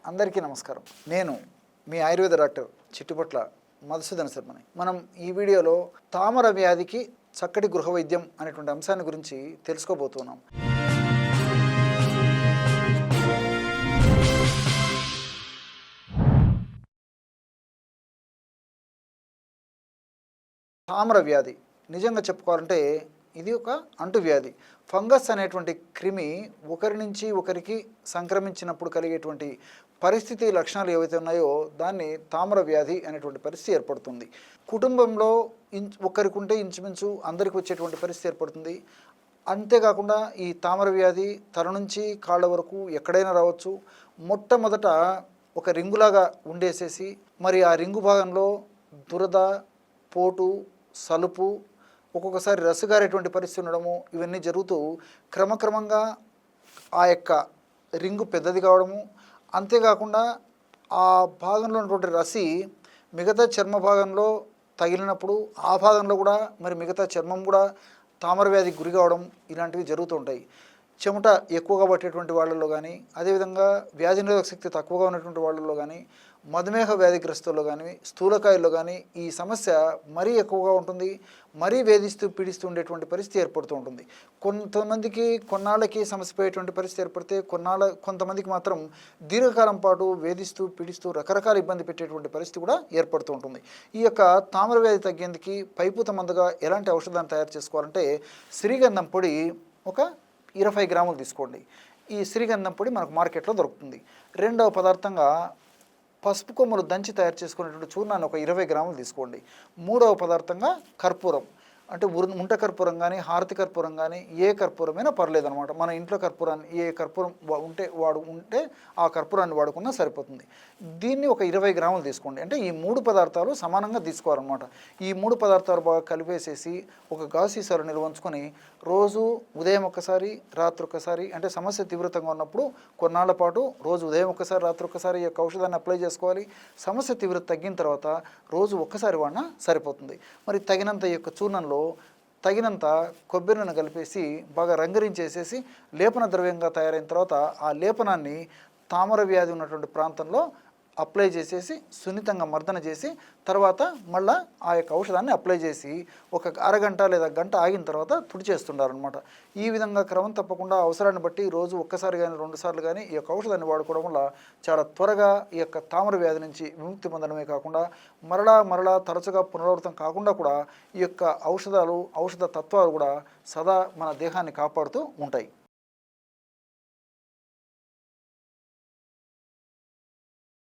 అందరికీ నమస్కారం. నేను మీ ఆయుర్వేద డాక్టర్ చిట్టుపట్ల మధుసూదన శర్మని. మనం ఈ వీడియోలో తామర వ్యాధికి చక్కటి గృహ వైద్యం అనేటువంటి అంశాన్ని గురించి తెలుసుకోబోతున్నాం. తామర వ్యాధి నిజంగా చెప్పుకోవాలంటే ఇది ఒక అంటువ్యాధి. ఫంగస్ అనేటువంటి క్రిమి ఒకరి నుంచి ఒకరికి సంక్రమించినప్పుడు కలిగేటువంటి పరిస్థితి లక్షణాలు ఏవైతే ఉన్నాయో దాన్ని తామర వ్యాధి అనేటువంటి పరిస్థితి ఏర్పడుతుంది. కుటుంబంలో ఒకరికి ఉంటే ఇంచుమించు అందరికి వచ్చేటువంటి పరిస్థితి ఏర్పడుతుంది. అంతేకాకుండా ఈ తామర వ్యాధి తల నుంచి కాళ్ళ వరకు ఎక్కడైనా రావచ్చు. మొట్టమొదట ఒక రింగులాగా ఉండేసేసి మరి ఆ రింగు భాగంలో దురద, పోటు, సలుపు, ఒక్కొక్కసారి రసగారేటువంటి పరిస్థితి ఉండడము, ఇవన్నీ జరుగుతూ క్రమక్రమంగా ఆ యొక్క రింగు పెద్దది కావడము, అంతేకాకుండా ఆ భాగంలో ఉన్నటువంటి రసి మిగతా చర్మ భాగంలో తగిలినప్పుడు ఆ భాగంలో కూడా మరి మిగతా చర్మం కూడా తామర వ్యాధికి గురి కావడం, ఇలాంటివి జరుగుతూ ఉంటాయి. చెమట ఎక్కువగా పట్టేటువంటి వాళ్ళల్లో కానీ, అదేవిధంగా వ్యాధి నిరోధక శక్తి తక్కువగా ఉన్నటువంటి వాళ్ళల్లో కానీ, మధుమేహ వ్యాధిగ్రస్తుల్లో కానీ, స్థూలకాయల్లో కానీ ఈ సమస్య మరీ ఎక్కువగా ఉంటుంది. మరీ వేధిస్తూ పీడిస్తూ ఉండేటువంటి పరిస్థితి ఏర్పడుతూ ఉంటుంది. కొంతమందికి కొన్నాళ్ళకి సమస్య పోయేటువంటి పరిస్థితి ఏర్పడితే కొంతమందికి మాత్రం దీర్ఘకాలం పాటు వేధిస్తూ పీడిస్తూ రకరకాల ఇబ్బంది పెట్టేటువంటి పరిస్థితి కూడా ఏర్పడుతూ ఉంటుంది. ఈ యొక్క తామర వ్యాధి తగ్గేందుకు పైపూత మందుగా ఎలాంటి ఔషధాన్ని తయారు చేసుకోవాలంటే శ్రీగంధం పొడి ఒక 20 గ్రాములు తీసుకోండి. ఈ శ్రీగంధం పొడి మనకు మార్కెట్లో దొరుకుతుంది. రెండవ పదార్థంగా పసుపు కొమ్మలు దంచి తయారు చేసుకునేటువంటి చూర్ణాన్ని ఒక 20 గ్రాములు తీసుకోండి. మూడవ పదార్థంగా కర్పూరం, అంటే ముంట కర్పూరం కానీ హారతి కర్పూరం కానీ ఏ కర్పూరమైనా పర్లేదు అనమాట. మన ఇంట్లో కర్పూరాన్ని ఏ కర్పూరం ఉంటే ఆ కర్పూరాన్ని వాడుకున్నా సరిపోతుంది. దీన్ని ఒక 20 గ్రాములు తీసుకోండి. అంటే ఈ 3 పదార్థాలు సమానంగా తీసుకోవాలన్నమాట. ఈ 3 పదార్థాలు బాగా కలిపేసేసి ఒక గాజు సీసాలో నిల్వ ఉంచుకొని రోజు ఉదయం ఒక్కసారి రాత్రి ఒక్కసారి, అంటే సమస్య తీవ్రతంగా ఉన్నప్పుడు కొన్నాళ్ల పాటు రోజు ఉదయం ఒక్కసారి రాత్రి ఒక్కసారి ఈ యొక్క ఔషధాన్ని అప్లై చేసుకోవాలి. సమస్య తీవ్రత తగ్గిన తర్వాత రోజు ఒక్కసారి వాడినా సరిపోతుంది. మరి తగినంత ఈ యొక్క చూర్ణంలో తగినంత కొబ్బరి నూనె కలిపేసి బాగా రంగరించేసేసి లేపన ద్రవ్యంగా తయారైన తర్వాత ఆ లేపనాన్ని తామర వ్యాధి ఉన్నటువంటి ప్రాంతంలో అప్లై చేసేసి సున్నితంగా మర్దన చేసి తర్వాత మళ్ళీ ఆ యొక్క ఔషధాన్ని అప్లై చేసి ఒక అరగంట లేదా గంట ఆగిన తర్వాత తుడిచేస్తుండారనమాట. ఈ విధంగా క్రమం తప్పకుండా అవసరాన్ని బట్టి రోజు ఒక్కసారి కానీ 2 సార్లు కానీ ఈ యొక్క ఔషధాన్ని వాడుకోవడం వల్ల చాలా త్వరగా ఈ యొక్క తామర వ్యాధి నుంచి విముక్తి పొందడమే కాకుండా మరలా తరచుగా పునరావృతం కాకుండా కూడా ఈ యొక్క ఔషధ తత్వాలు కూడా సదా మన దేహాన్ని కాపాడుతూ ఉంటాయి.